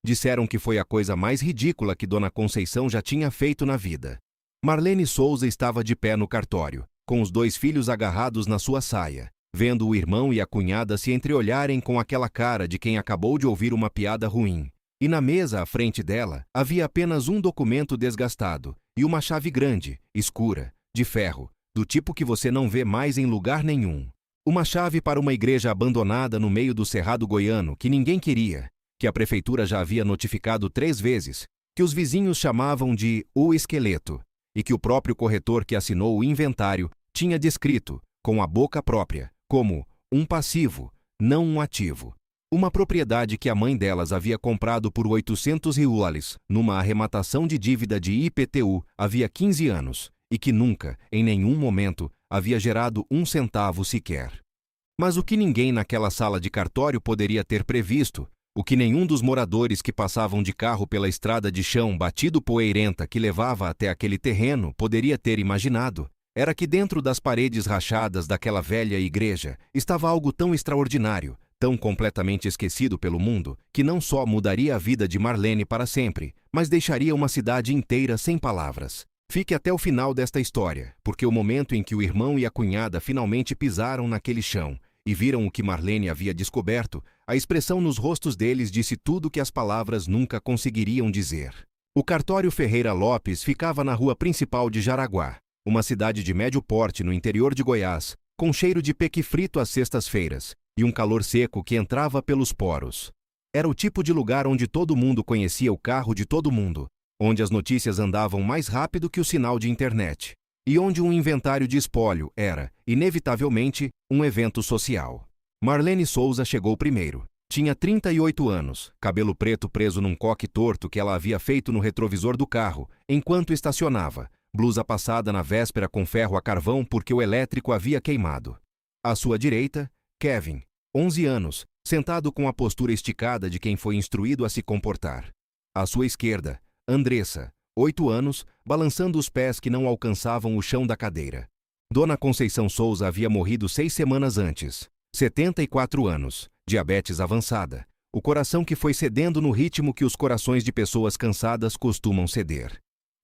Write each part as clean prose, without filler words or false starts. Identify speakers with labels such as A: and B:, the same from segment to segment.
A: Disseram que foi a coisa mais ridícula que Dona Conceição já tinha feito na vida. Marlene Souza estava de pé no cartório, com os 2 filhos agarrados na sua saia, vendo o irmão e a cunhada se entreolharem com aquela cara de quem acabou de ouvir uma piada ruim. E na mesa à frente dela havia apenas um documento desgastado e uma chave grande, escura, de ferro, do tipo que você não vê mais em lugar nenhum. Uma chave para uma igreja abandonada no meio do Cerrado Goiano que ninguém queria, que a prefeitura já havia notificado 3 vezes, que os vizinhos chamavam de o esqueleto, e que o próprio corretor que assinou o inventário tinha descrito, com a boca própria, como um passivo, não um ativo. Uma propriedade que a mãe delas havia comprado por 800 reais, numa arrematação de dívida de IPTU havia 15 anos, e que nunca, em nenhum momento, havia gerado 1 centavo sequer. Mas o que ninguém naquela sala de cartório poderia ter previsto, o que nenhum dos moradores que passavam de carro pela estrada de chão batido poeirenta que levava até aquele terreno poderia ter imaginado, era que dentro das paredes rachadas daquela velha igreja estava algo tão extraordinário, tão completamente esquecido pelo mundo, que não só mudaria a vida de Marlene para sempre, mas deixaria uma cidade inteira sem palavras. Fique até o final desta história, porque o momento em que o irmão e a cunhada finalmente pisaram naquele chão e viram o que Marlene havia descoberto, a expressão nos rostos deles disse tudo o que as palavras nunca conseguiriam dizer. O cartório Ferreira Lopes ficava na rua principal de Jaraguá, uma cidade de médio porte no interior de Goiás, com cheiro de pequi frito às sextas-feiras e um calor seco que entrava pelos poros. Era o tipo de lugar onde todo mundo conhecia o carro de todo mundo, onde as notícias andavam mais rápido que o sinal de internet, e onde um inventário de espólio era, inevitavelmente, um evento social. Marlene Souza chegou primeiro. Tinha 38 anos, cabelo preto preso num coque torto que ela havia feito no retrovisor do carro, enquanto estacionava, blusa passada na véspera com ferro a carvão porque o elétrico havia queimado. À sua direita, Kevin, 11 anos, sentado com a postura esticada de quem foi instruído a se comportar. À sua esquerda, Andressa, 8 anos, balançando os pés que não alcançavam o chão da cadeira. Dona Conceição Souza havia morrido 6 semanas antes. 74 anos, diabetes avançada, o coração que foi cedendo no ritmo que os corações de pessoas cansadas costumam ceder.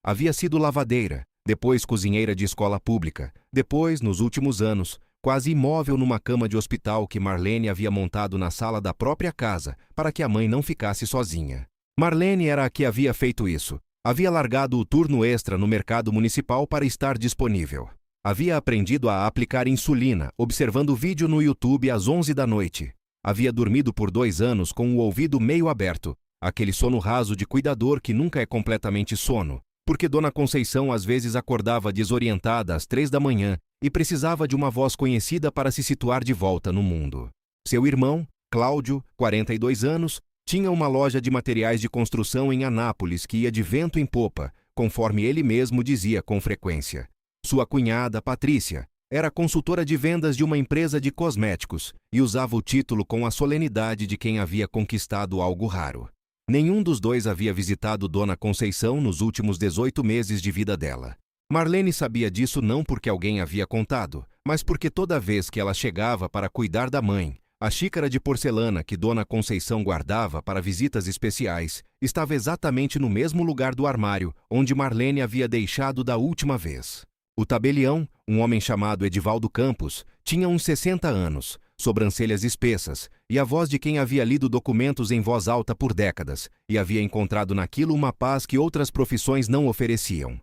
A: Havia sido lavadeira, depois cozinheira de escola pública, depois, nos últimos anos, quase imóvel numa cama de hospital que Marlene havia montado na sala da própria casa para que a mãe não ficasse sozinha. Marlene era a que havia feito isso. Havia largado o turno extra no mercado municipal para estar disponível. Havia aprendido a aplicar insulina, observando vídeo no YouTube às 11 da noite. Havia dormido por 2 anos com o ouvido meio aberto, aquele sono raso de cuidador que nunca é completamente sono, porque Dona Conceição às vezes acordava desorientada às 3 da manhã e precisava de uma voz conhecida para se situar de volta no mundo. Seu irmão, Cláudio, 42 anos, tinha uma loja de materiais de construção em Anápolis que ia de vento em popa, conforme ele mesmo dizia com frequência. Sua cunhada, Patrícia, era consultora de vendas de uma empresa de cosméticos e usava o título com a solenidade de quem havia conquistado algo raro. Nenhum dos dois havia visitado Dona Conceição nos últimos 18 meses de vida dela. Marlene sabia disso não porque alguém havia contado, mas porque toda vez que ela chegava para cuidar da mãe, a xícara de porcelana que Dona Conceição guardava para visitas especiais estava exatamente no mesmo lugar do armário onde Marlene havia deixado da última vez. O tabelião, um homem chamado Edivaldo Campos, tinha uns 60 anos, sobrancelhas espessas e a voz de quem havia lido documentos em voz alta por décadas e havia encontrado naquilo uma paz que outras profissões não ofereciam.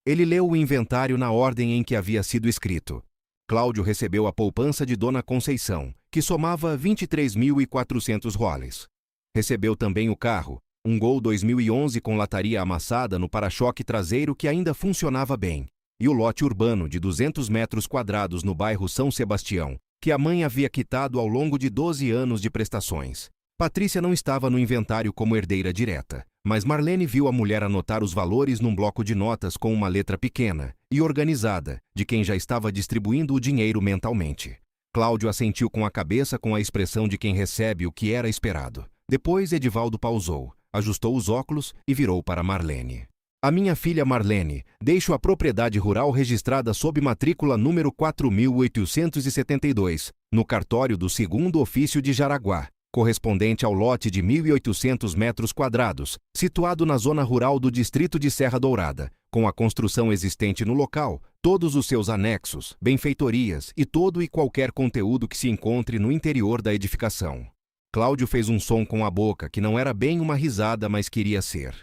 A: Ele leu o inventário na ordem em que havia sido escrito. Cláudio recebeu a poupança de Dona Conceição, que somava 23.400 roles. Recebeu também o carro, um Gol 2011 com lataria amassada no para-choque traseiro que ainda funcionava bem, e o lote urbano de 200 metros quadrados no bairro São Sebastião, que a mãe havia quitado ao longo de 12 anos de prestações. Patrícia não estava no inventário como herdeira direta, mas Marlene viu a mulher anotar os valores num bloco de notas com uma letra pequena e organizada, de quem já estava distribuindo o dinheiro mentalmente. Cláudio assentiu com a cabeça com a expressão de quem recebe o que era esperado. Depois Edivaldo pausou, ajustou os óculos e virou para Marlene. A minha filha Marlene, deixo a propriedade rural registrada sob matrícula número 4.872, no cartório do 2º ofício de Jaraguá, correspondente ao lote de 1.800 metros quadrados, situado na zona rural do distrito de Serra Dourada, com a construção existente no local, todos os seus anexos, benfeitorias e todo e qualquer conteúdo que se encontre no interior da edificação. Cláudio fez um som com a boca que não era bem uma risada, mas queria ser.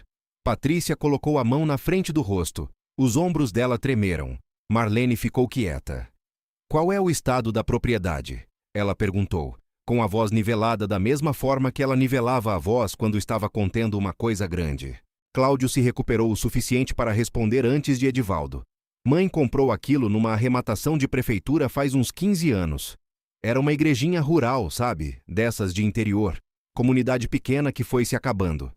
A: Patrícia colocou a mão na frente do rosto. Os ombros dela tremeram. Marlene ficou quieta. Qual é o estado da propriedade? Ela perguntou, com a voz nivelada da mesma forma que ela nivelava a voz quando estava contendo uma coisa grande. Cláudio se recuperou o suficiente para responder antes de Edivaldo. Mãe comprou aquilo numa arrematação de prefeitura faz uns 15 anos. Era uma igrejinha rural, sabe? Dessas de interior. Comunidade pequena que foi se acabando.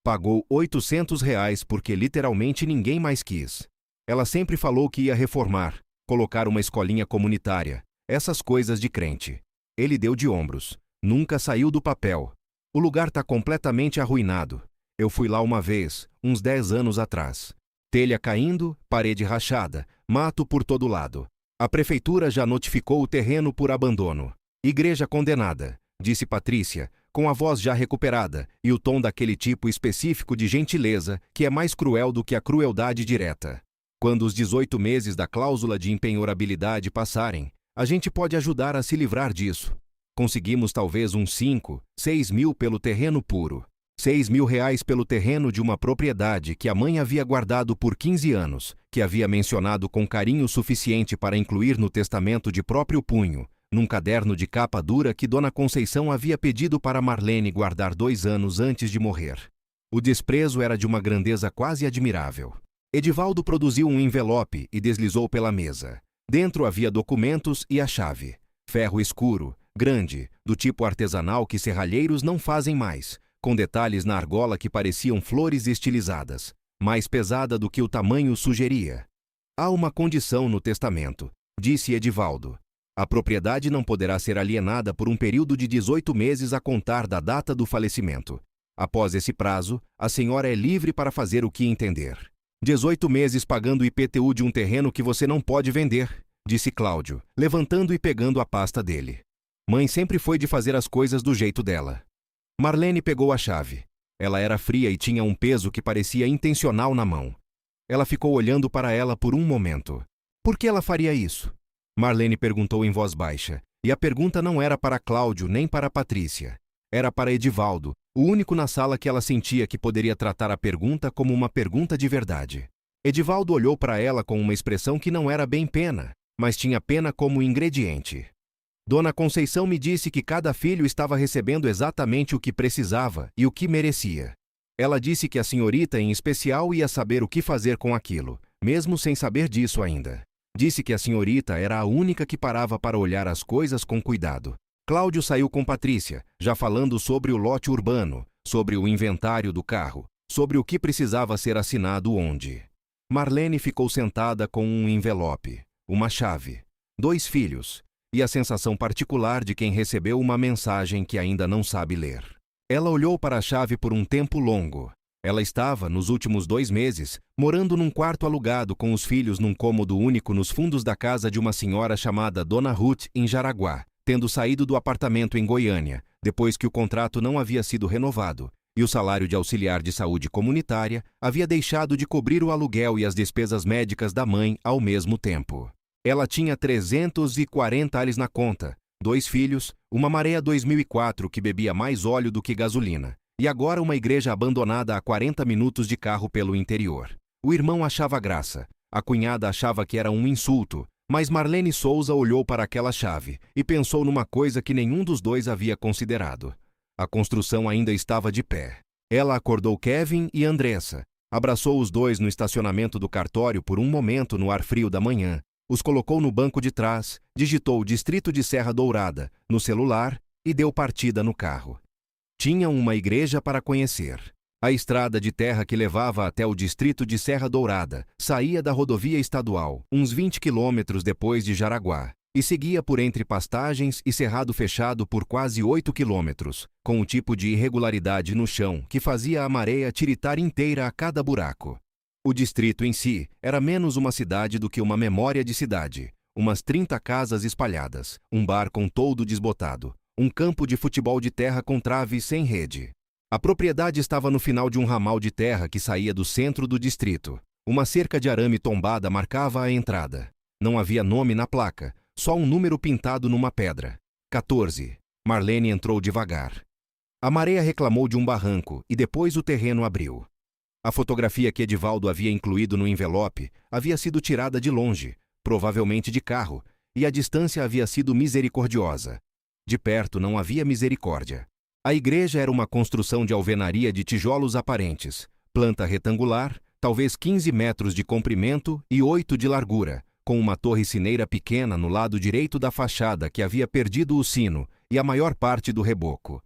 A: Pagou R$ 800 porque literalmente ninguém mais quis. Ela sempre falou que ia reformar, colocar uma escolinha comunitária, essas coisas de crente. Ele deu de ombros. Nunca saiu do papel. O lugar tá completamente arruinado. Eu fui lá uma vez, uns 10 anos atrás. Telha caindo, parede rachada, mato por todo lado. A prefeitura já notificou o terreno por abandono. Igreja condenada, disse Patrícia, com a voz já recuperada e o tom daquele tipo específico de gentileza que é mais cruel do que a crueldade direta. Quando os 18 meses da cláusula de impenhorabilidade passarem, a gente pode ajudar a se livrar disso. Conseguimos talvez uns 5, 6 mil pelo terreno puro. R$ 6.000 pelo terreno de uma propriedade que a mãe havia guardado por 15 anos, que havia mencionado com carinho suficiente para incluir no testamento de próprio punho, num caderno de capa dura que Dona Conceição havia pedido para Marlene guardar 2 anos antes de morrer. O desprezo era de uma grandeza quase admirável. Edivaldo produziu um envelope e deslizou pela mesa. Dentro havia documentos e a chave. Ferro escuro, grande, do tipo artesanal que serralheiros não fazem mais, com detalhes na argola que pareciam flores estilizadas, mais pesada do que o tamanho sugeria. Há uma condição no testamento, disse Edivaldo. A propriedade não poderá ser alienada por um período de 18 meses a contar da data do falecimento. Após esse prazo, a senhora é livre para fazer o que entender. 18 meses pagando o IPTU de um terreno que você não pode vender, disse Cláudio, levantando e pegando a pasta dele. Mãe sempre foi de fazer as coisas do jeito dela. Marlene pegou a chave. Ela era fria e tinha um peso que parecia intencional na mão. Ela ficou olhando para ela por um momento. Por que ela faria isso? Marlene perguntou em voz baixa, e a pergunta não era para Cláudio nem para Patrícia. Era para Edivaldo, o único na sala que ela sentia que poderia tratar a pergunta como uma pergunta de verdade. Edivaldo olhou para ela com uma expressão que não era bem pena, mas tinha pena como ingrediente. Dona Conceição me disse que cada filho estava recebendo exatamente o que precisava e o que merecia. Ela disse que a senhorita, em especial, ia saber o que fazer com aquilo, mesmo sem saber disso ainda. Disse que a senhorita era a única que parava para olhar as coisas com cuidado. Cláudio saiu com Patrícia, já falando sobre o lote urbano, sobre o inventário do carro, sobre o que precisava ser assinado onde. Marlene ficou sentada com um envelope, uma chave, 2 filhos, e a sensação particular de quem recebeu uma mensagem que ainda não sabe ler. Ela olhou para a chave por um tempo longo. Ela estava, nos últimos 2 meses, morando num quarto alugado com os filhos num cômodo único nos fundos da casa de uma senhora chamada Dona Ruth, em Jaraguá, tendo saído do apartamento em Goiânia, depois que o contrato não havia sido renovado, e o salário de auxiliar de saúde comunitária havia deixado de cobrir o aluguel e as despesas médicas da mãe ao mesmo tempo. Ela tinha 340 ales na conta, 2 filhos, uma Marea 2004 que bebia mais óleo do que gasolina, e agora uma igreja abandonada a 40 minutos de carro pelo interior. O irmão achava graça, a cunhada achava que era um insulto, mas Marlene Souza olhou para aquela chave e pensou numa coisa que nenhum dos dois havia considerado. A construção ainda estava de pé. Ela acordou Kevin e Andressa, abraçou os dois no estacionamento do cartório por um momento no ar frio da manhã, os colocou no banco de trás, digitou o distrito de Serra Dourada no celular e deu partida no carro. Tinham uma igreja para conhecer. A estrada de terra que levava até o distrito de Serra Dourada saía da rodovia estadual, uns 20 quilômetros depois de Jaraguá, e seguia por entre pastagens e cerrado fechado por quase 8 quilômetros, com um tipo de irregularidade no chão que fazia a maré tiritar inteira a cada buraco. O distrito em si era menos uma cidade do que uma memória de cidade, umas 30 casas espalhadas, um bar com toldo desbotado, um campo de futebol de terra com traves sem rede. A propriedade estava no final de um ramal de terra que saía do centro do distrito. Uma cerca de arame tombada marcava a entrada. Não havia nome na placa, só um número pintado numa pedra. 14. Marlene entrou devagar. A maré reclamou de um barranco e depois o terreno abriu. A fotografia que Edivaldo havia incluído no envelope havia sido tirada de longe, provavelmente de carro, e a distância havia sido misericordiosa. De perto não havia misericórdia. A igreja era uma construção de alvenaria de tijolos aparentes, planta retangular, talvez 15 metros de comprimento e 8 de largura, com uma torre sineira pequena no lado direito da fachada que havia perdido o sino e a maior parte do reboco.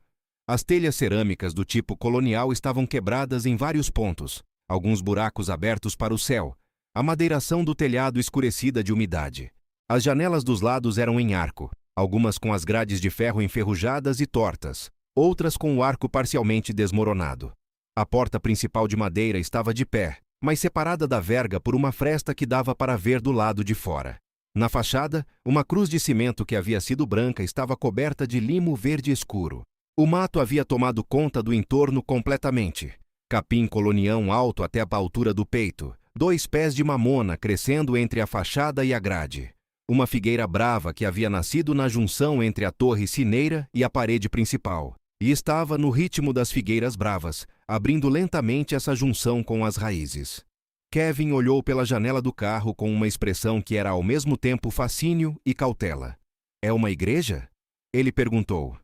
A: As telhas cerâmicas do tipo colonial estavam quebradas em vários pontos, alguns buracos abertos para o céu, a madeiração do telhado escurecida de umidade. As janelas dos lados eram em arco, algumas com as grades de ferro enferrujadas e tortas, outras com o arco parcialmente desmoronado. A porta principal de madeira estava de pé, mas separada da verga por uma fresta que dava para ver do lado de fora. Na fachada, uma cruz de cimento que havia sido branca estava coberta de limo verde escuro. O mato havia tomado conta do entorno completamente. Capim colonião alto até a altura do peito, 2 pés de mamona crescendo entre a fachada e a grade. Uma figueira brava que havia nascido na junção entre a torre sineira e a parede principal, e estava no ritmo das figueiras bravas, abrindo lentamente essa junção com as raízes. Kevin olhou pela janela do carro com uma expressão que era ao mesmo tempo fascínio e cautela. "É uma igreja?" Ele perguntou.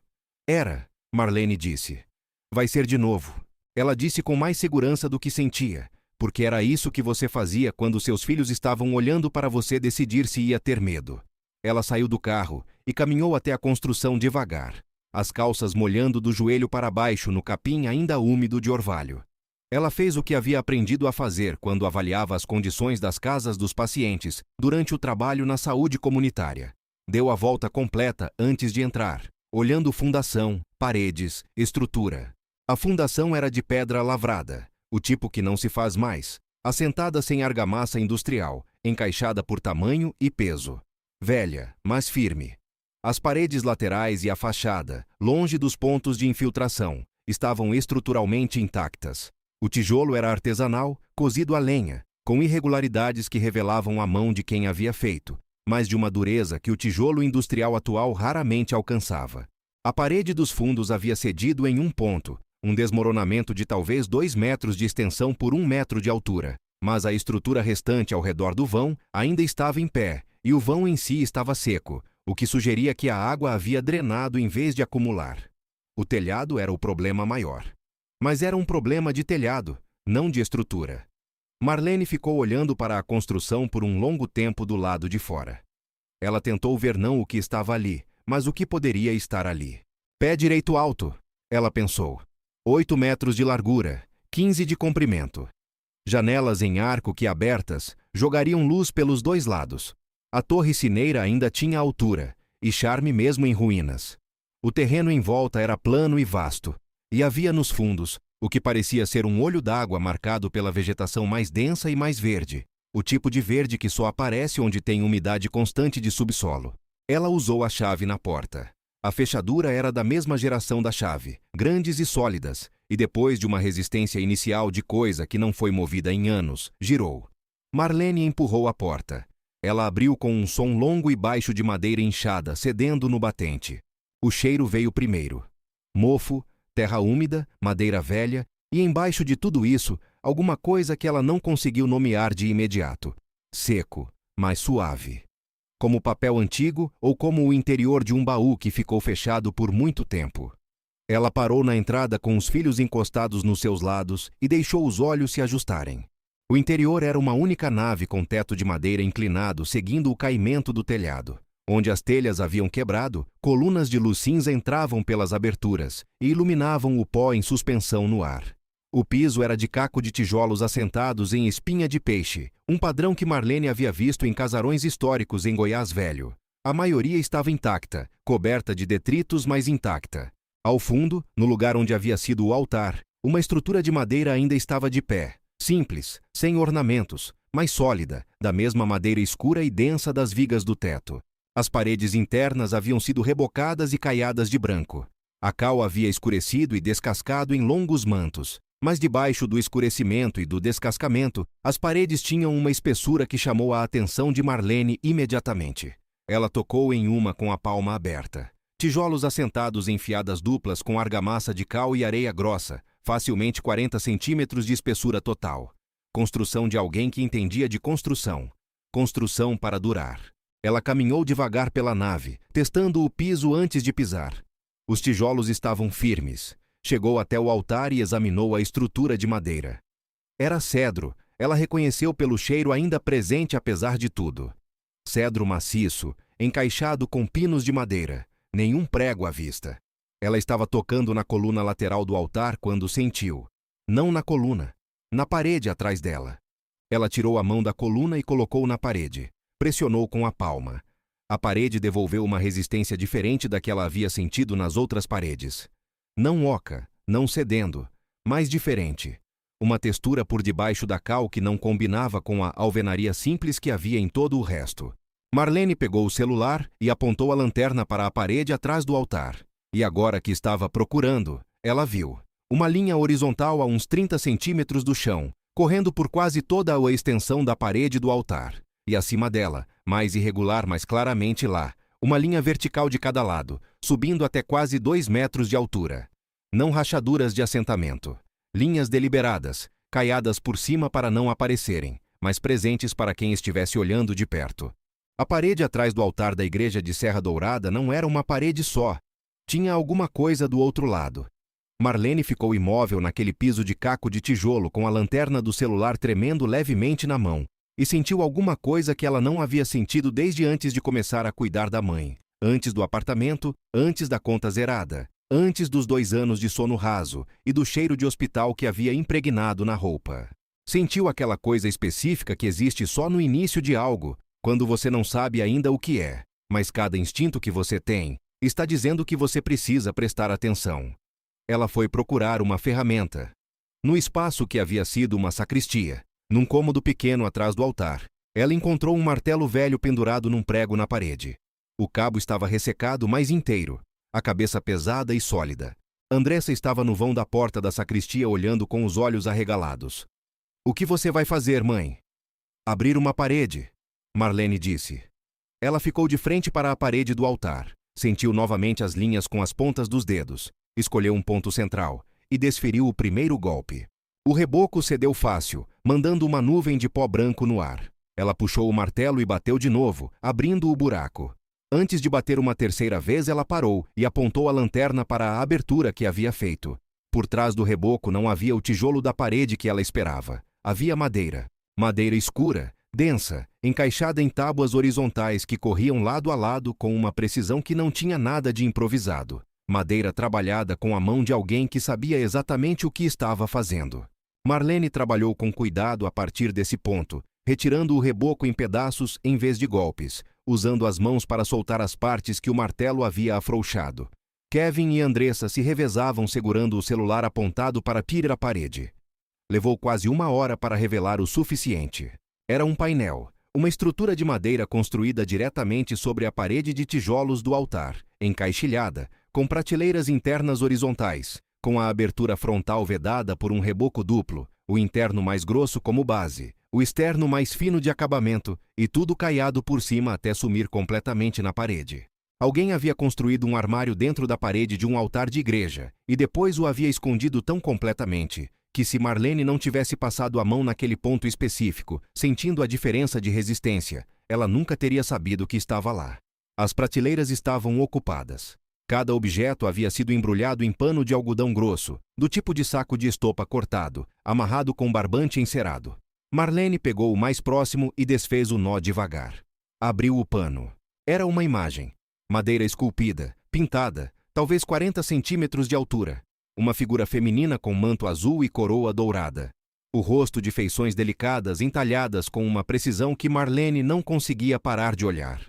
A: "Era", Marlene disse. "Vai ser de novo." Ela disse com mais segurança do que sentia, porque era isso que você fazia quando seus filhos estavam olhando para você decidir se ia ter medo. Ela saiu do carro e caminhou até a construção devagar, as calças molhando do joelho para baixo no capim ainda úmido de orvalho. Ela fez o que havia aprendido a fazer quando avaliava as condições das casas dos pacientes durante o trabalho na saúde comunitária. Deu a volta completa antes de entrar, olhando fundação, paredes, estrutura. A fundação era de pedra lavrada, o tipo que não se faz mais, assentada sem argamassa industrial, encaixada por tamanho e peso. Velha, mas firme. As paredes laterais e a fachada, longe dos pontos de infiltração, estavam estruturalmente intactas. O tijolo era artesanal, cozido a lenha, com irregularidades que revelavam a mão de quem havia feito, mas de uma dureza que o tijolo industrial atual raramente alcançava. A parede dos fundos havia cedido em um ponto, um desmoronamento de talvez 2 metros de extensão por 1 metro de altura, mas a estrutura restante ao redor do vão ainda estava em pé, e o vão em si estava seco, o que sugeria que a água havia drenado em vez de acumular. O telhado era o problema maior. Mas era um problema de telhado, não de estrutura. Marlene ficou olhando para a construção por um longo tempo do lado de fora. Ela tentou ver não o que estava ali, mas o que poderia estar ali. "Pé direito alto", ela pensou. 8 metros de largura, 15 de comprimento. Janelas em arco que abertas jogariam luz pelos 2 lados. A torre sineira ainda tinha altura, e charme mesmo em ruínas. O terreno em volta era plano e vasto, e havia nos fundos o que parecia ser um olho d'água marcado pela vegetação mais densa e mais verde, o tipo de verde que só aparece onde tem umidade constante de subsolo. Ela usou a chave na porta. A fechadura era da mesma geração da chave, grandes e sólidas, e depois de uma resistência inicial de coisa que não foi movida em anos, girou. Marlene empurrou a porta. Ela abriu com um som longo e baixo de madeira inchada cedendo no batente. O cheiro veio primeiro. Mofo, terra úmida, madeira velha, e embaixo de tudo isso, alguma coisa que ela não conseguiu nomear de imediato. Seco, mas suave. Como papel antigo ou como o interior de um baú que ficou fechado por muito tempo. Ela parou na entrada com os filhos encostados nos seus lados e deixou os olhos se ajustarem. O interior era uma única nave com teto de madeira inclinado seguindo o caimento do telhado. Onde as telhas haviam quebrado, colunas de luz cinza entravam pelas aberturas e iluminavam o pó em suspensão no ar. O piso era de caco de tijolos assentados em espinha de peixe, um padrão que Marlene havia visto em casarões históricos em Goiás Velho. A maioria estava intacta, coberta de detritos, mas intacta. Ao fundo, no lugar onde havia sido o altar, uma estrutura de madeira ainda estava de pé, simples, sem ornamentos, mas sólida, da mesma madeira escura e densa das vigas do teto. As paredes internas haviam sido rebocadas e caiadas de branco. A cal havia escurecido e descascado em longos mantos, mas debaixo do escurecimento e do descascamento, as paredes tinham uma espessura que chamou a atenção de Marlene imediatamente. Ela tocou em uma com a palma aberta. Tijolos assentados em fiadas duplas com argamassa de cal e areia grossa, facilmente 40 centímetros de espessura total. Construção de alguém que entendia de construção. Construção para durar. Ela caminhou devagar pela nave, testando o piso antes de pisar. Os tijolos estavam firmes. Chegou até o altar e examinou a estrutura de madeira. Era cedro. Ela reconheceu pelo cheiro ainda presente apesar de tudo. Cedro maciço, encaixado com pinos de madeira. Nenhum prego à vista. Ela estava tocando na coluna lateral do altar quando sentiu. Não na coluna. Na parede atrás dela. Ela tirou a mão da coluna e colocou na parede. Pressionou com a palma. A parede devolveu uma resistência diferente da que ela havia sentido nas outras paredes. Não oca, não cedendo, mas diferente. Uma textura por debaixo da cal que não combinava com a alvenaria simples que havia em todo o resto. Marlene pegou o celular e apontou a lanterna para a parede atrás do altar. E agora que estava procurando, ela viu uma linha horizontal a uns 30 centímetros do chão, correndo por quase toda a extensão da parede do altar. E acima dela, mais irregular, mas claramente lá, uma linha vertical de cada lado, subindo até quase 2 metros de altura. Não rachaduras de assentamento. Linhas deliberadas, caiadas por cima para não aparecerem, mas presentes para quem estivesse olhando de perto. A parede atrás do altar da igreja de Serra Dourada não era uma parede só. Tinha alguma coisa do outro lado. Marlene ficou imóvel naquele piso de caco de tijolo com a lanterna do celular tremendo levemente na mão. E sentiu alguma coisa que ela não havia sentido desde antes de começar a cuidar da mãe. Antes do apartamento, antes da conta zerada, antes dos 2 anos de sono raso e do cheiro de hospital que havia impregnado na roupa. Sentiu aquela coisa específica que existe só no início de algo, quando você não sabe ainda o que é, mas cada instinto que você tem está dizendo que você precisa prestar atenção. Ela foi procurar uma ferramenta. No espaço que havia sido uma sacristia, num cômodo pequeno atrás do altar, ela encontrou um martelo velho pendurado num prego na parede. O cabo estava ressecado, mas inteiro, a cabeça pesada e sólida. Andressa estava no vão da porta da sacristia olhando com os olhos arregalados. "O que você vai fazer, mãe?" "Abrir uma parede", Marlene disse. Ela ficou de frente para a parede do altar, sentiu novamente as linhas com as pontas dos dedos, escolheu um ponto central e desferiu o primeiro golpe. O reboco cedeu fácil, mandando uma nuvem de pó branco no ar. Ela puxou o martelo e bateu de novo, abrindo o buraco. Antes de bater uma terceira vez, ela parou e apontou a lanterna para a abertura que havia feito. Por trás do reboco não havia o tijolo da parede que ela esperava. Havia madeira. Madeira escura, densa, encaixada em tábuas horizontais que corriam lado a lado com uma precisão que não tinha nada de improvisado. Madeira trabalhada com a mão de alguém que sabia exatamente o que estava fazendo. Marlene trabalhou com cuidado a partir desse ponto, retirando o reboco em pedaços em vez de golpes, usando as mãos para soltar as partes que o martelo havia afrouxado. Kevin e Andressa se revezavam segurando o celular apontado para pirar a parede. Levou quase 1 hora para revelar o suficiente. Era um painel, uma estrutura de madeira construída diretamente sobre a parede de tijolos do altar, encaixilhada, com prateleiras internas horizontais, com a abertura frontal vedada por um reboco duplo, o interno mais grosso como base, o externo mais fino de acabamento, e tudo caiado por cima até sumir completamente na parede. Alguém havia construído um armário dentro da parede de um altar de igreja, e depois o havia escondido tão completamente, que se Marlene não tivesse passado a mão naquele ponto específico, sentindo a diferença de resistência, ela nunca teria sabido que estava lá. As prateleiras estavam ocupadas. Cada objeto havia sido embrulhado em pano de algodão grosso, do tipo de saco de estopa cortado, amarrado com barbante encerado. Marlene pegou o mais próximo e desfez o nó devagar. Abriu o pano. Era uma imagem. Madeira esculpida, pintada, talvez 40 centímetros de altura. Uma figura feminina com manto azul e coroa dourada. O rosto de feições delicadas entalhadas com uma precisão que Marlene não conseguia parar de olhar.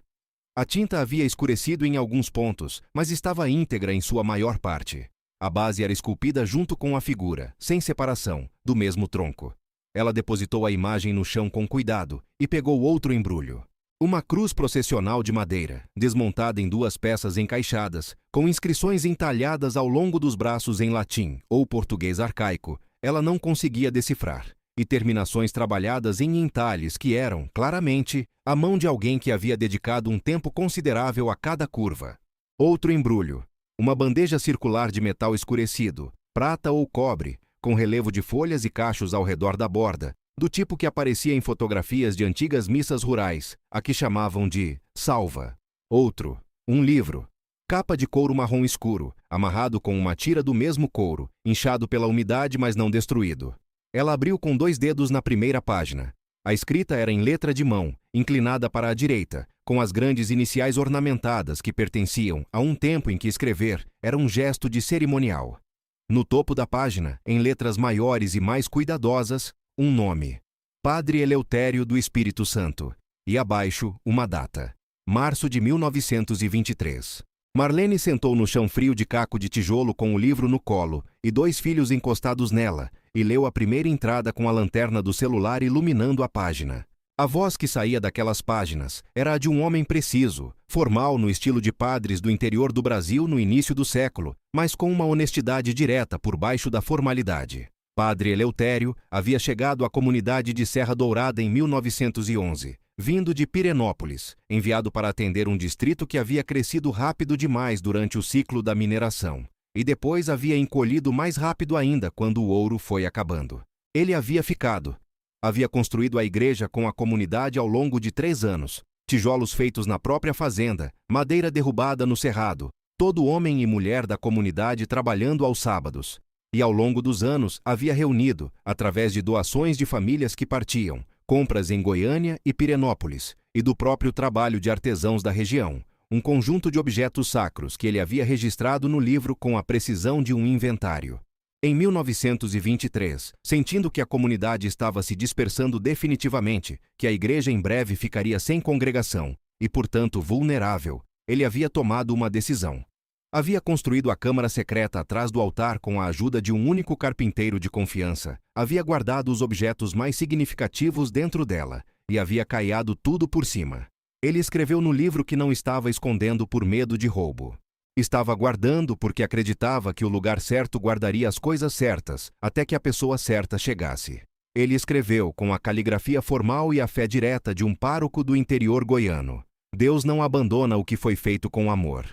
A: A tinta havia escurecido em alguns pontos, mas estava íntegra em sua maior parte. A base era esculpida junto com a figura, sem separação, do mesmo tronco. Ela depositou a imagem no chão com cuidado e pegou outro embrulho. Uma cruz processional de madeira, desmontada em 2 peças encaixadas, com inscrições entalhadas ao longo dos braços em latim ou português arcaico, ela não conseguia decifrar, e terminações trabalhadas em entalhes que eram, claramente, a mão de alguém que havia dedicado um tempo considerável a cada curva. Outro embrulho. Uma bandeja circular de metal escurecido, prata ou cobre, com relevo de folhas e cachos ao redor da borda, do tipo que aparecia em fotografias de antigas missas rurais, a que chamavam de salva. Outro. Um livro. Capa de couro marrom escuro, amarrado com uma tira do mesmo couro, inchado pela umidade mas não destruído. Ela abriu com 2 dedos na primeira página. A escrita era em letra de mão, inclinada para a direita, com as grandes iniciais ornamentadas que pertenciam a um tempo em que escrever era um gesto de cerimonial. No topo da página, em letras maiores e mais cuidadosas, um nome. Padre Eleutério do Espírito Santo. E abaixo, uma data. Março de 1923. Marlene sentou no chão frio de caco de tijolo com o livro no colo e 2 filhos encostados nela, e leu a primeira entrada com a lanterna do celular iluminando a página. A voz que saía daquelas páginas era a de um homem preciso, formal no estilo de padres do interior do Brasil no início do século, mas com uma honestidade direta por baixo da formalidade. Padre Eleutério havia chegado à comunidade de Serra Dourada em 1911, vindo de Pirenópolis, enviado para atender um distrito que havia crescido rápido demais durante o ciclo da mineração, e depois havia encolhido mais rápido ainda quando o ouro foi acabando. Ele havia ficado. Havia construído a igreja com a comunidade ao longo de 3 anos, tijolos feitos na própria fazenda, madeira derrubada no cerrado, todo homem e mulher da comunidade trabalhando aos sábados. E ao longo dos anos havia reunido, através de doações de famílias que partiam, compras em Goiânia e Pirenópolis, e do próprio trabalho de artesãos da região, um conjunto de objetos sacros que ele havia registrado no livro com a precisão de um inventário. Em 1923, sentindo que a comunidade estava se dispersando definitivamente, que a igreja em breve ficaria sem congregação, e portanto vulnerável, ele havia tomado uma decisão. Havia construído a câmara secreta atrás do altar com a ajuda de um único carpinteiro de confiança, havia guardado os objetos mais significativos dentro dela, e havia caiado tudo por cima. Ele escreveu no livro que não estava escondendo por medo de roubo. Estava guardando porque acreditava que o lugar certo guardaria as coisas certas, até que a pessoa certa chegasse. Ele escreveu com a caligrafia formal e a fé direta de um pároco do interior goiano. Deus não abandona o que foi feito com amor.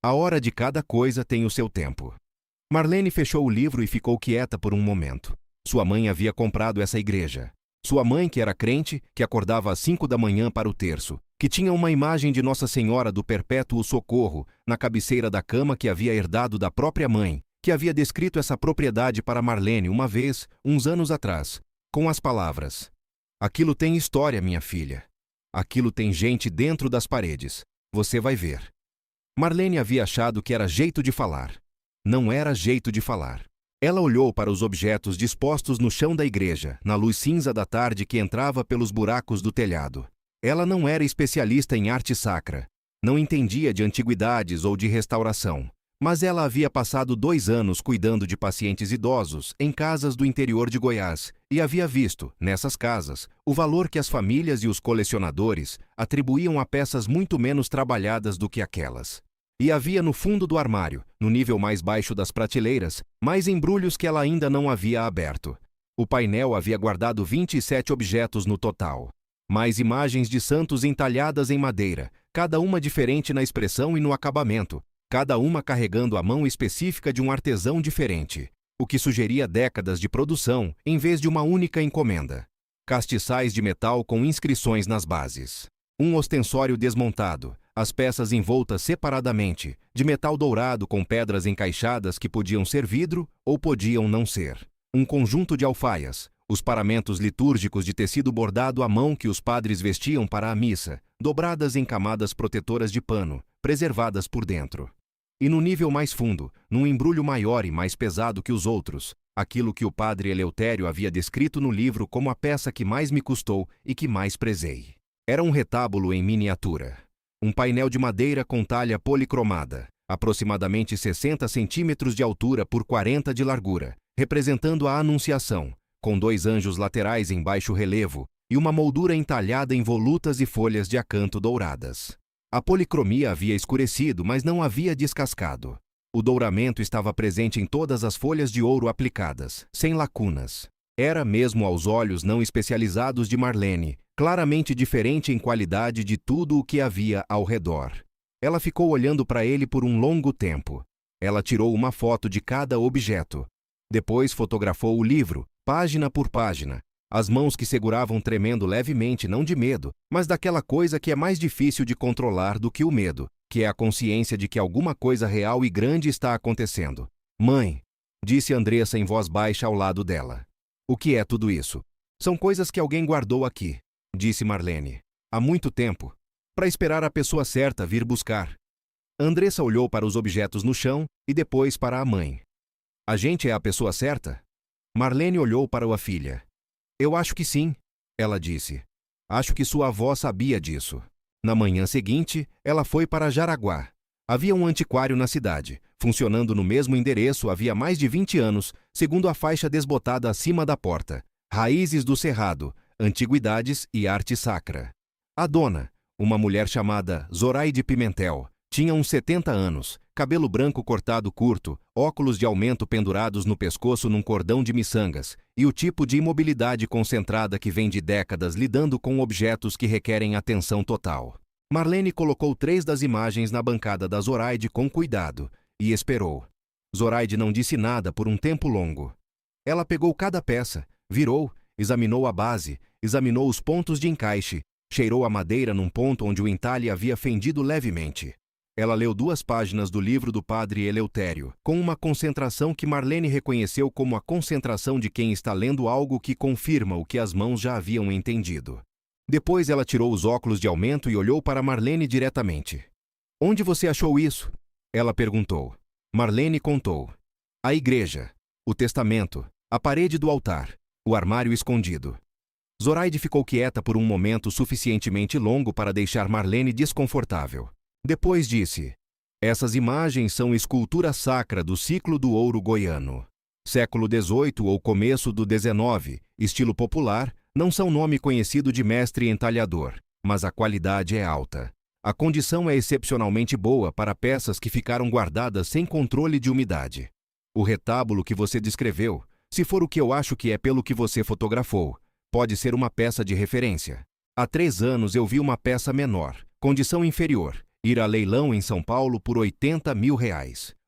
A: A hora de cada coisa tem o seu tempo. Marlene fechou o livro e ficou quieta por um momento. Sua mãe havia comprado essa igreja. Sua mãe, que era crente, que acordava às 5 da manhã para o terço, que tinha uma imagem de Nossa Senhora do Perpétuo Socorro na cabeceira da cama que havia herdado da própria mãe, que havia descrito essa propriedade para Marlene uma vez, uns anos atrás, com as palavras: "Aquilo tem história, minha filha. Aquilo tem gente dentro das paredes. Você vai ver." Marlene havia achado que era jeito de falar. Não era jeito de falar. Ela olhou para os objetos dispostos no chão da igreja, na luz cinza da tarde que entrava pelos buracos do telhado. Ela não era especialista em arte sacra, não entendia de antiguidades ou de restauração, mas ela havia passado 2 anos cuidando de pacientes idosos em casas do interior de Goiás e havia visto, nessas casas, o valor que as famílias e os colecionadores atribuíam a peças muito menos trabalhadas do que aquelas. E havia no fundo do armário, no nível mais baixo das prateleiras, mais embrulhos que ela ainda não havia aberto. O painel havia guardado 27 objetos no total. Mais imagens de santos entalhadas em madeira, cada uma diferente na expressão e no acabamento, cada uma carregando a mão específica de um artesão diferente, o que sugeria décadas de produção em vez de uma única encomenda. Castiçais de metal com inscrições nas bases. Um ostensório desmontado, as peças envoltas separadamente, de metal dourado com pedras encaixadas que podiam ser vidro ou podiam não ser. Um conjunto de alfaias, os paramentos litúrgicos de tecido bordado à mão que os padres vestiam para a missa, dobradas em camadas protetoras de pano, preservadas por dentro. E no nível mais fundo, num embrulho maior e mais pesado que os outros, aquilo que o padre Eleutério havia descrito no livro como a peça que mais me custou e que mais prezei. Era um retábulo em miniatura. Um painel de madeira com talha policromada, aproximadamente 60 centímetros de altura por 40 de largura, representando a Anunciação, com 2 anjos laterais em baixo relevo, e uma moldura entalhada em volutas e folhas de acanto douradas. A policromia havia escurecido, mas não havia descascado. O douramento estava presente em todas as folhas de ouro aplicadas, sem lacunas. Era, mesmo aos olhos não especializados de Marlene, claramente diferente em qualidade de tudo o que havia ao redor. Ela ficou olhando para ele por um longo tempo. Ela tirou uma foto de cada objeto. Depois fotografou o livro, página por página, as mãos que seguravam tremendo levemente, não de medo, mas daquela coisa que é mais difícil de controlar do que o medo, que é a consciência de que alguma coisa real e grande está acontecendo. Mãe, disse Andressa em voz baixa ao lado dela. O que é tudo isso? São coisas que alguém guardou aqui, disse Marlene. Há muito tempo. Para esperar a pessoa certa vir buscar. Andressa olhou para os objetos no chão e depois para a mãe. A gente é a pessoa certa? Marlene olhou para a filha. Eu acho que sim, ela disse. Acho que sua avó sabia disso. Na manhã seguinte, ela foi para Jaraguá. Havia um antiquário na cidade, funcionando no mesmo endereço havia mais de 20 anos, segundo a faixa desbotada acima da porta. Raízes do Cerrado, Antiguidades e Arte Sacra. A dona, uma mulher chamada Zoraide Pimentel, tinha uns 70 anos, cabelo branco cortado curto, óculos de aumento pendurados no pescoço num cordão de miçangas, e o tipo de imobilidade concentrada que vem de décadas lidando com objetos que requerem atenção total. Marlene colocou 3 das imagens na bancada da Zoraide com cuidado e esperou. Zoraide não disse nada por um tempo longo. Ela pegou cada peça, virou, examinou a base, examinou os pontos de encaixe, cheirou a madeira num ponto onde o entalhe havia fendido levemente. Ela leu 2 páginas do livro do padre Eleutério, com uma concentração que Marlene reconheceu como a concentração de quem está lendo algo que confirma o que as mãos já haviam entendido. Depois ela tirou os óculos de aumento e olhou para Marlene diretamente. Onde você achou isso? Ela perguntou. Marlene contou. A igreja, o testamento, a parede do altar, o armário escondido. Zoraide ficou quieta por um momento suficientemente longo para deixar Marlene desconfortável. Depois disse, essas imagens são escultura sacra do ciclo do ouro goiano. Século XVIII ou começo do XIX, estilo popular, não são nome conhecido de mestre entalhador, mas a qualidade é alta. A condição é excepcionalmente boa para peças que ficaram guardadas sem controle de umidade. O retábulo que você descreveu, se for o que eu acho que é pelo que você fotografou, pode ser uma peça de referência. Há 3 anos eu vi uma peça menor, condição inferior, ir a leilão em São Paulo por R$80 mil.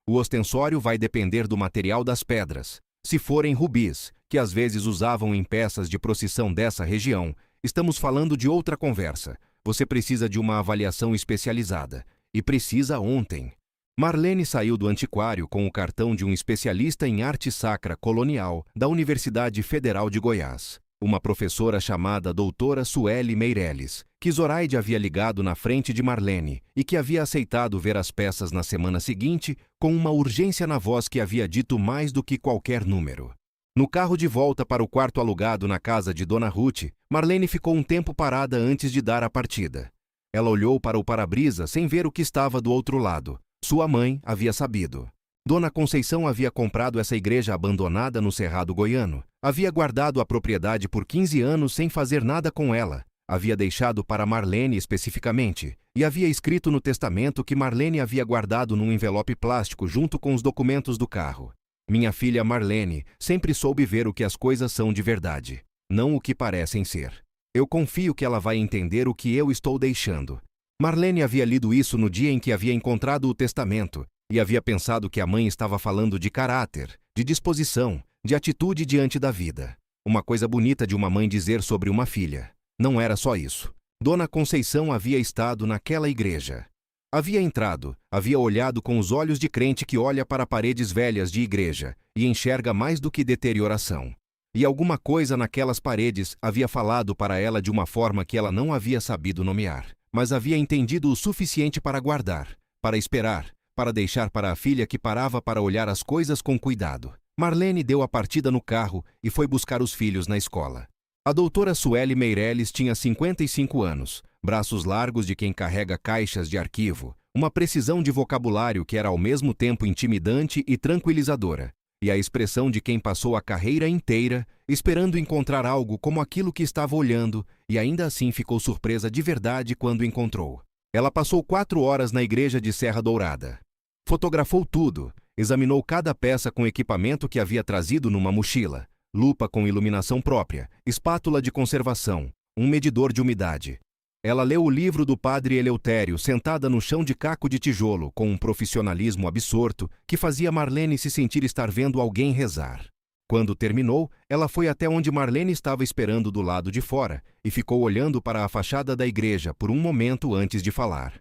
A: O ostensório vai depender do material das pedras. Se forem rubis, que às vezes usavam em peças de procissão dessa região, estamos falando de outra conversa. Você precisa de uma avaliação especializada. E precisa ontem. Marlene saiu do antiquário com o cartão de um especialista em arte sacra colonial da Universidade Federal de Goiás. Uma professora chamada doutora Sueli Meireles, que Zoraide havia ligado na frente de Marlene e que havia aceitado ver as peças na semana seguinte com uma urgência na voz que havia dito mais do que qualquer número. No carro de volta para o quarto alugado na casa de Dona Ruth, Marlene ficou um tempo parada antes de dar a partida. Ela olhou para o para-brisa sem ver o que estava do outro lado. Sua mãe havia sabido. Dona Conceição havia comprado essa igreja abandonada no Cerrado Goiano. Havia guardado a propriedade por 15 anos sem fazer nada com ela. Havia deixado para Marlene especificamente, e havia escrito no testamento que Marlene havia guardado num envelope plástico junto com os documentos do carro. Minha filha Marlene sempre soube ver o que as coisas são de verdade, não o que parecem ser. Eu confio que ela vai entender o que eu estou deixando. Marlene havia lido isso no dia em que havia encontrado o testamento, e havia pensado que a mãe estava falando de caráter, de disposição, de atitude diante da vida. Uma coisa bonita de uma mãe dizer sobre uma filha. Não era só isso. Dona Conceição havia estado naquela igreja. Havia entrado, havia olhado com os olhos de crente que olha para paredes velhas de igreja e enxerga mais do que deterioração. E alguma coisa naquelas paredes havia falado para ela de uma forma que ela não havia sabido nomear, mas havia entendido o suficiente para guardar, para esperar, para deixar para a filha que parava para olhar as coisas com cuidado. Marlene deu a partida no carro e foi buscar os filhos na escola. A doutora Sueli Meireles tinha 55 anos, braços largos de quem carrega caixas de arquivo, uma precisão de vocabulário que era ao mesmo tempo intimidante e tranquilizadora. e a expressão de quem passou a carreira inteira esperando encontrar algo como aquilo que estava olhando e ainda assim ficou surpresa de verdade quando encontrou. Ela passou 4 horas na igreja de Serra Dourada. Fotografou tudo, examinou cada peça com equipamento que havia trazido numa mochila, lupa com iluminação própria, espátula de conservação, um medidor de umidade. Ela leu o livro do padre Eleutério sentada no chão de caco de tijolo com um profissionalismo absorto que fazia Marlene se sentir estar vendo alguém rezar. Quando terminou, ela foi até onde Marlene estava esperando do lado de fora e ficou olhando para a fachada da igreja por um momento antes de falar.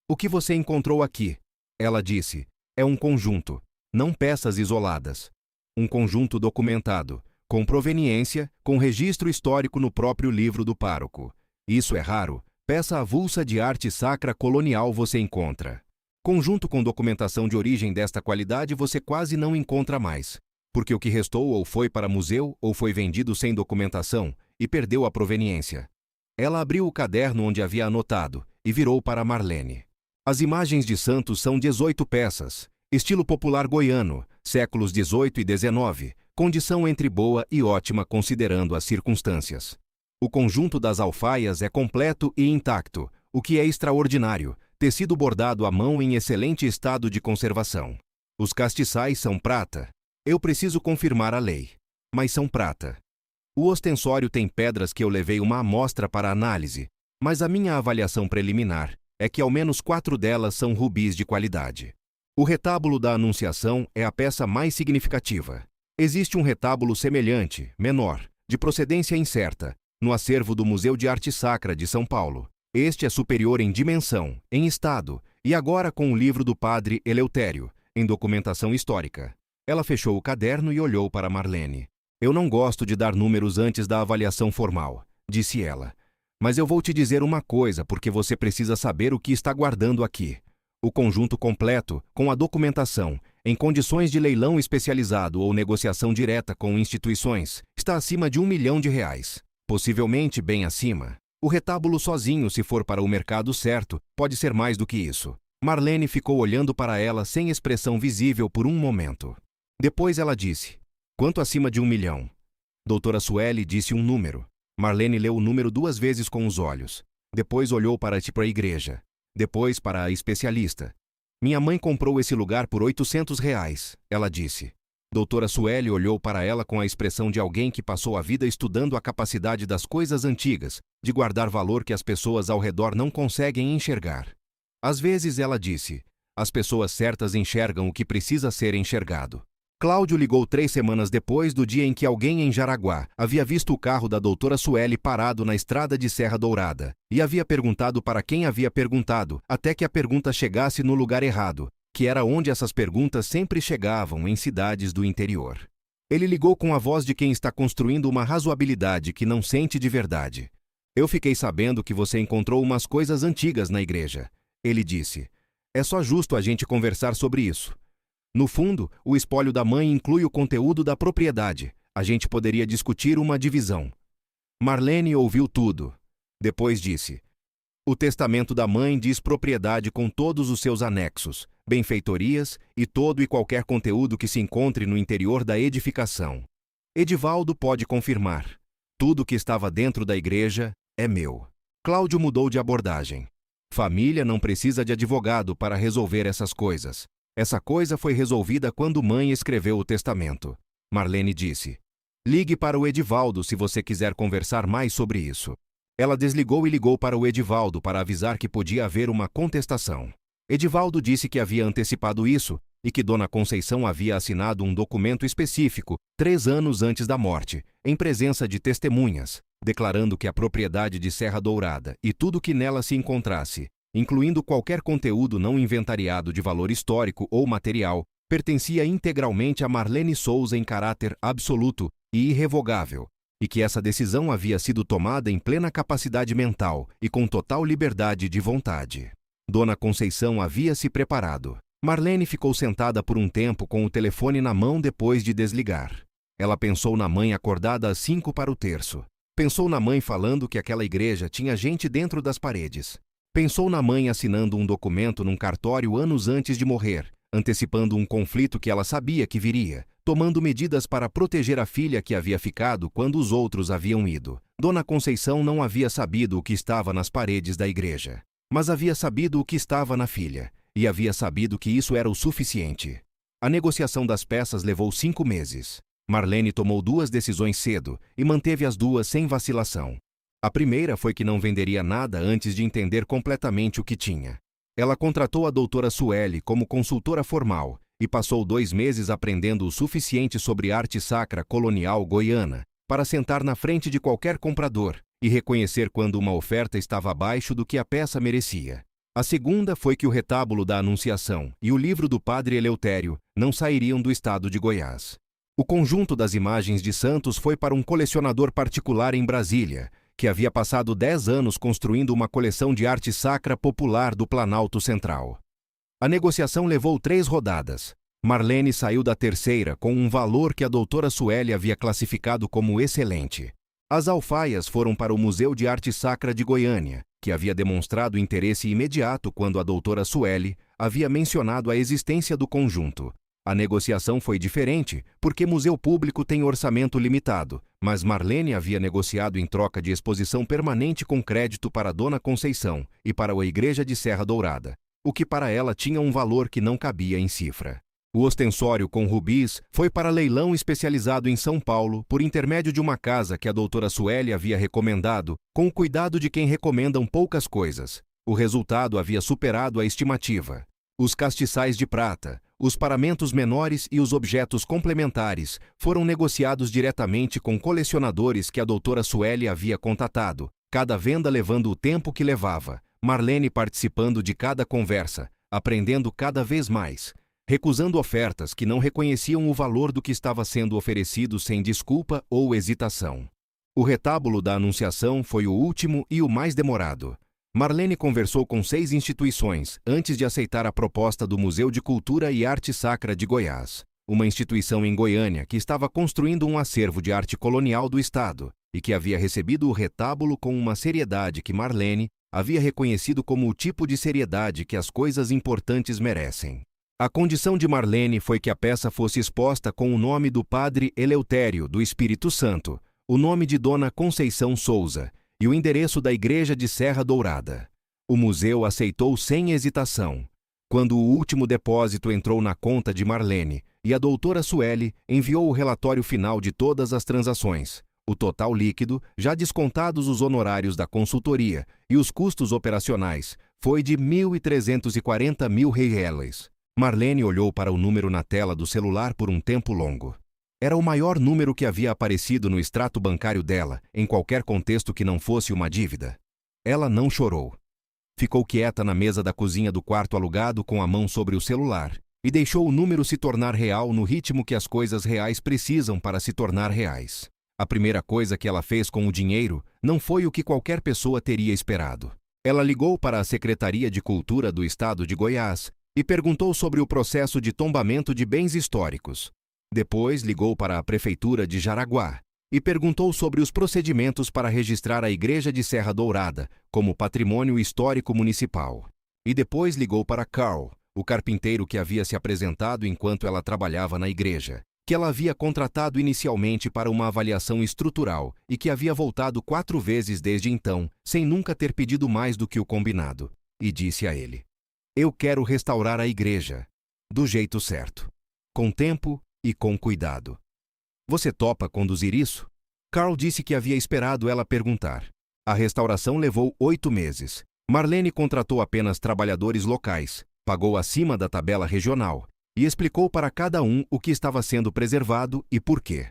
A: "O que você encontrou aqui?" Ela disse. "É um conjunto, não peças isoladas. Um conjunto documentado, com proveniência, com registro histórico no próprio livro do pároco. Isso é raro. Peça avulsa de arte sacra colonial você encontra. Conjunto com documentação de origem desta qualidade você quase não encontra mais, porque o que restou ou foi para museu ou foi vendido sem documentação e perdeu a proveniência." Ela abriu o caderno onde havia anotado e virou para Marlene. "As imagens de santos são 18 peças, estilo popular goiano, séculos 18 e 19, condição entre boa e ótima considerando as circunstâncias. O conjunto das alfaias é completo e intacto, o que é extraordinário, tecido bordado à mão em excelente estado de conservação. Os castiçais são prata. Eu preciso confirmar a lei, mas são prata. O ostensório tem pedras que eu levei uma amostra para análise, mas a minha avaliação preliminar é que ao menos 4 delas são rubis de qualidade. O retábulo da Anunciação é a peça mais significativa. Existe um retábulo semelhante, menor, de procedência incerta, no acervo do Museu de Arte Sacra de São Paulo. Este é superior em dimensão, em estado, e agora com o livro do padre Eleutério, em documentação histórica." Ela fechou o caderno e olhou para Marlene. "Eu não gosto de dar números antes da avaliação formal", disse ela. "Mas eu vou te dizer uma coisa porque você precisa saber o que está guardando aqui. O conjunto completo, com a documentação, em condições de leilão especializado ou negociação direta com instituições, está acima de R$1 milhão. Possivelmente bem acima. O retábulo sozinho, se for para o mercado certo, pode ser mais do que isso." Marlene ficou olhando para ela sem expressão visível por um momento. Depois ela disse, "Quanto acima de R$1 milhão?" Doutora Sueli disse um número. Marlene leu o número 2 vezes com os olhos. Depois olhou para a igreja. Depois para a especialista. "Minha mãe comprou esse lugar por R$800, ela disse. Doutora Sueli olhou para ela com a expressão de alguém que passou a vida estudando a capacidade das coisas antigas, de guardar valor que as pessoas ao redor não conseguem enxergar. Às vezes ela disse, as pessoas certas enxergam o que precisa ser enxergado. Cláudio ligou 3 semanas depois do dia em que alguém em Jaraguá havia visto o carro da doutora Sueli parado na estrada de Serra Dourada, e havia perguntado para quem havia perguntado, até que a pergunta chegasse no lugar errado, que era onde essas perguntas sempre chegavam em cidades do interior. Ele ligou com a voz de quem está construindo uma razoabilidade que não sente de verdade. "Eu fiquei sabendo que você encontrou umas coisas antigas na igreja." Ele disse, "É só justo a gente conversar sobre isso. No fundo, o espólio da mãe inclui o conteúdo da propriedade. A gente poderia discutir uma divisão." Marlene ouviu tudo. Depois disse, "O testamento da mãe diz propriedade com todos os seus anexos, benfeitorias e todo e qualquer conteúdo que se encontre no interior da edificação. Edivaldo pode confirmar. Tudo que estava dentro da igreja é meu." Cláudio mudou de abordagem. "Família não precisa de advogado para resolver essas coisas. Essa coisa foi resolvida quando mãe escreveu o testamento." Marlene disse, "Ligue para o Edivaldo se você quiser conversar mais sobre isso." Ela desligou e ligou para o Edivaldo para avisar que podia haver uma contestação. Edivaldo disse que havia antecipado isso e que Dona Conceição havia assinado um documento específico 3 anos antes da morte, em presença de testemunhas, declarando que a propriedade de Serra Dourada e tudo que nela se encontrasse, incluindo qualquer conteúdo não inventariado de valor histórico ou material, pertencia integralmente a Marlene Souza em caráter absoluto e irrevogável, e que essa decisão havia sido tomada em plena capacidade mental e com total liberdade de vontade. Dona Conceição havia se preparado. Marlene ficou sentada por um tempo com o telefone na mão depois de desligar. Ela pensou na mãe acordada às 5 para o terço. Pensou na mãe falando que aquela igreja tinha gente dentro das paredes. Pensou na mãe assinando um documento num cartório anos antes de morrer, antecipando um conflito que ela sabia que viria, tomando medidas para proteger a filha que havia ficado quando os outros haviam ido. Dona Conceição não havia sabido o que estava nas paredes da igreja, mas havia sabido o que estava na filha, e havia sabido que isso era o suficiente. A negociação das peças levou 5 meses. Marlene tomou 2 decisões cedo e manteve as 2 sem vacilação. A primeira foi que não venderia nada antes de entender completamente o que tinha. Ela contratou a doutora Sueli como consultora formal e passou 2 meses aprendendo o suficiente sobre arte sacra colonial goiana para sentar na frente de qualquer comprador e reconhecer quando uma oferta estava abaixo do que a peça merecia. A segunda foi que o retábulo da Anunciação e o livro do Padre Eleutério não sairiam do estado de Goiás. O conjunto das imagens de santos foi para um colecionador particular em Brasília, que havia passado 10 anos construindo uma coleção de arte sacra popular do Planalto Central. A negociação levou 3 rodadas. Marlene saiu da terceira com um valor que a doutora Sueli havia classificado como excelente. As alfaias foram para o Museu de Arte Sacra de Goiânia, que havia demonstrado interesse imediato quando a doutora Sueli havia mencionado a existência do conjunto. A negociação foi diferente, porque museu público tem orçamento limitado, mas Marlene havia negociado em troca de exposição permanente com crédito para Dona Conceição e para a Igreja de Serra Dourada, o que para ela tinha um valor que não cabia em cifra. O ostensório com rubis foi para leilão especializado em São Paulo por intermédio de uma casa que a doutora Sueli havia recomendado, com o cuidado de quem recomendam poucas coisas. O resultado havia superado a estimativa. Os castiçais de prata, os paramentos menores e os objetos complementares foram negociados diretamente com colecionadores que a doutora Sueli havia contatado, cada venda levando o tempo que levava, Marlene participando de cada conversa, aprendendo cada vez mais, recusando ofertas que não reconheciam o valor do que estava sendo oferecido sem desculpa ou hesitação. O retábulo da Anunciação foi o último e o mais demorado. Marlene conversou com 6 instituições antes de aceitar a proposta do Museu de Cultura e Arte Sacra de Goiás, uma instituição em Goiânia que estava construindo um acervo de arte colonial do Estado e que havia recebido o retábulo com uma seriedade que Marlene havia reconhecido como o tipo de seriedade que as coisas importantes merecem. A condição de Marlene foi que a peça fosse exposta com o nome do Padre Eleutério do Espírito Santo, o nome de Dona Conceição Souza e o endereço da Igreja de Serra Dourada. O museu aceitou sem hesitação. Quando o último depósito entrou na conta de Marlene e a doutora Sueli enviou o relatório final de todas as transações, o total líquido, já descontados os honorários da consultoria e os custos operacionais, foi de R$ 1.340.000. Marlene olhou para o número na tela do celular por um tempo longo. Era o maior número que havia aparecido no extrato bancário dela, em qualquer contexto que não fosse uma dívida. Ela não chorou. Ficou quieta na mesa da cozinha do quarto alugado com a mão sobre o celular e deixou o número se tornar real no ritmo que as coisas reais precisam para se tornar reais. A primeira coisa que ela fez com o dinheiro não foi o que qualquer pessoa teria esperado. Ela ligou para a Secretaria de Cultura do Estado de Goiás e perguntou sobre o processo de tombamento de bens históricos. Depois ligou para a Prefeitura de Jaraguá e perguntou sobre os procedimentos para registrar a Igreja de Serra Dourada como patrimônio histórico municipal. E depois ligou para Carl, o carpinteiro que havia se apresentado enquanto ela trabalhava na igreja, que ela havia contratado inicialmente para uma avaliação estrutural e que havia voltado 4 vezes desde então, sem nunca ter pedido mais do que o combinado, e disse a ele: "Eu quero restaurar a igreja, do jeito certo, com tempo e com cuidado. Você topa conduzir isso?" Carl disse que havia esperado ela perguntar. A restauração levou 8 meses. Marlene contratou apenas trabalhadores locais, pagou acima da tabela regional e explicou para cada um o que estava sendo preservado e por quê.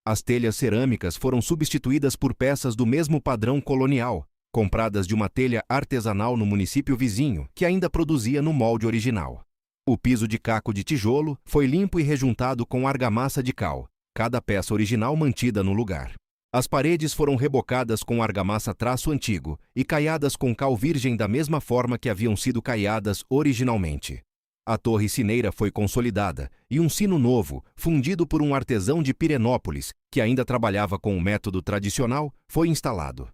A: As telhas cerâmicas foram substituídas por peças do mesmo padrão colonial, compradas de uma telha artesanal no município vizinho, que ainda produzia no molde original. O piso de caco de tijolo foi limpo e rejuntado com argamassa de cal, cada peça original mantida no lugar. As paredes foram rebocadas com argamassa traço antigo e caiadas com cal virgem da mesma forma que haviam sido caiadas originalmente. A torre sineira foi consolidada e um sino novo, fundido por um artesão de Pirenópolis, que ainda trabalhava com o método tradicional, foi instalado.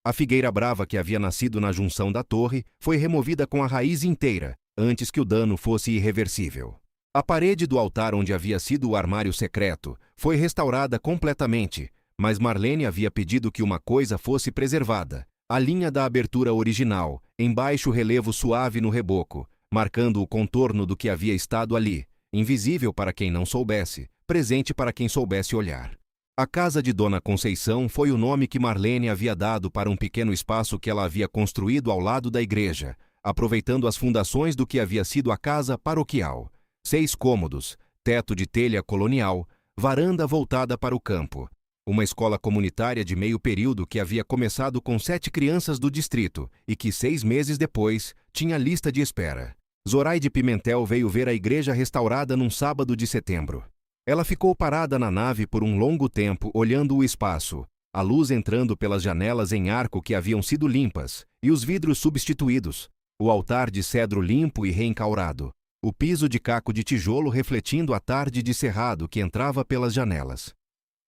A: A figueira brava que havia nascido na junção da torre foi removida com a raiz inteira, antes que o dano fosse irreversível. A parede do altar onde havia sido o armário secreto foi restaurada completamente, mas Marlene havia pedido que uma coisa fosse preservada: a linha da abertura original, em baixo relevo suave no reboco, marcando o contorno do que havia estado ali, invisível para quem não soubesse, presente para quem soubesse olhar. A casa de Dona Conceição foi o nome que Marlene havia dado para um pequeno espaço que ela havia construído ao lado da igreja, aproveitando as fundações do que havia sido a casa paroquial. 6 cômodos, teto de telha colonial, varanda voltada para o campo. Uma escola comunitária de meio período que havia começado com 7 crianças do distrito e que 6 meses depois tinha lista de espera. Zoraide Pimentel veio ver a igreja restaurada num sábado de setembro. Ela ficou parada na nave por um longo tempo olhando o espaço, a luz entrando pelas janelas em arco que haviam sido limpas e os vidros substituídos, o altar de cedro limpo e reencaurado, o piso de caco de tijolo refletindo a tarde de cerrado que entrava pelas janelas.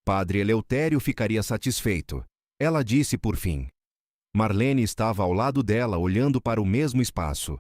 A: Padre Eleutério ficaria satisfeito. Ela disse por fim. Marlene estava ao lado dela olhando para o mesmo espaço.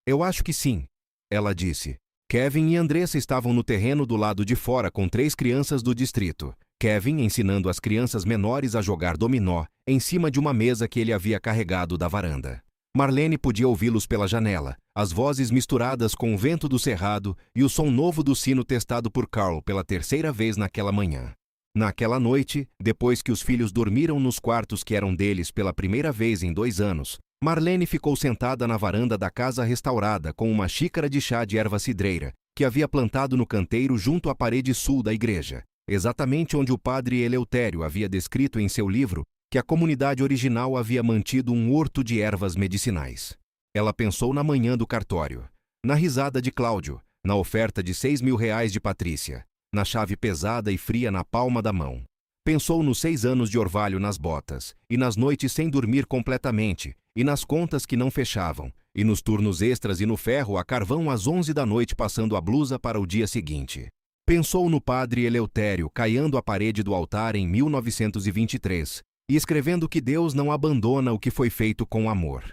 A: Eu acho que sim, ela disse. Kevin e Andressa estavam no terreno do lado de fora com 3 crianças do distrito. Kevin ensinando as crianças menores a jogar dominó em cima de uma mesa que ele havia carregado da varanda. Marlene podia ouvi-los pela janela, as vozes misturadas com o vento do cerrado e o som novo do sino testado por Carl pela 3ª vez naquela manhã. Naquela noite, depois que os filhos dormiram nos quartos que eram deles pela primeira vez em 2 anos, Marlene ficou sentada na varanda da casa restaurada com uma xícara de chá de erva cidreira, que havia plantado no canteiro junto à parede sul da igreja, exatamente onde o padre Eleutério havia descrito em seu livro que a comunidade original havia mantido um horto de ervas medicinais. Ela pensou na manhã do cartório, na risada de Cláudio, na oferta de R$6.000 de Patrícia, na chave pesada e fria na palma da mão. Pensou nos 6 anos de orvalho nas botas, e nas noites sem dormir completamente, e nas contas que não fechavam, e nos turnos extras e no ferro a carvão às 11 da noite passando a blusa para o dia seguinte. Pensou no padre Eleutério caiando a parede do altar em 1923 e escrevendo que Deus não abandona o que foi feito com amor.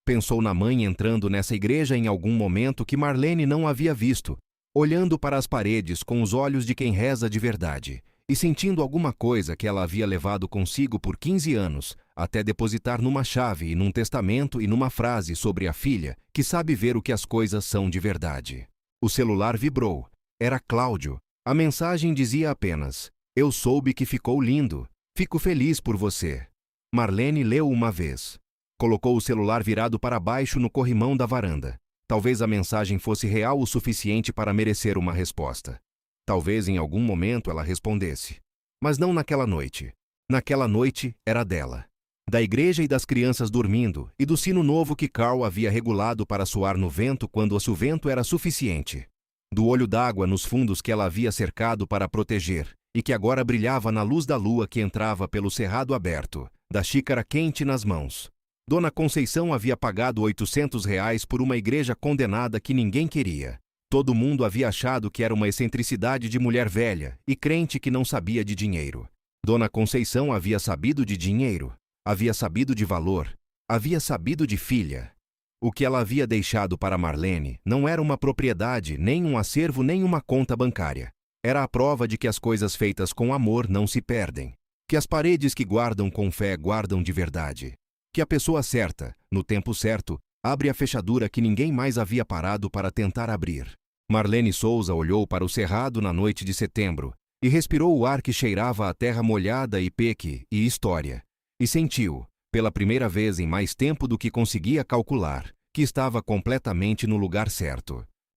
A: Pensou na mãe entrando nessa igreja em algum momento que Marlene não havia visto, olhando para as paredes com os olhos de quem reza de verdade, e sentindo alguma coisa que ela havia levado consigo por 15 anos, até depositar numa chave e num testamento e numa frase sobre a filha que sabe ver o que as coisas são de verdade. O celular vibrou. Era Cláudio. A mensagem dizia apenas: "Eu soube que ficou lindo. Fico feliz por você." Marlene leu uma vez. Colocou o celular virado para baixo no corrimão da varanda. Talvez a mensagem fosse real o suficiente para merecer uma resposta. Talvez em algum momento ela respondesse. Mas não naquela noite. Naquela noite era dela. Da igreja e das crianças dormindo, e do sino novo que Carl havia regulado para soar no vento quando o vento era suficiente. Do olho d'água nos fundos que ela havia cercado para proteger, e que agora brilhava na luz da lua que entrava pelo cerrado aberto, da xícara quente nas mãos. Dona Conceição havia pagado R$800 por uma igreja condenada que ninguém queria. Todo mundo havia achado que era uma excentricidade de mulher velha e crente que não sabia de dinheiro. Dona Conceição havia sabido de dinheiro, havia sabido de valor, havia sabido de filha. O que ela havia deixado para Marlene não era uma propriedade, nem um acervo, nem uma conta bancária. Era a prova de que as coisas feitas com amor não se perdem, que as paredes que guardam com fé guardam de verdade, que a pessoa certa, no tempo certo, abre a fechadura que ninguém mais havia parado para tentar abrir. Marlene Souza olhou para o cerrado na noite de setembro e respirou o ar que cheirava a terra molhada e peque e história, e sentiu, pela primeira vez em mais tempo do que conseguia calcular, que estava completamente no lugar certo.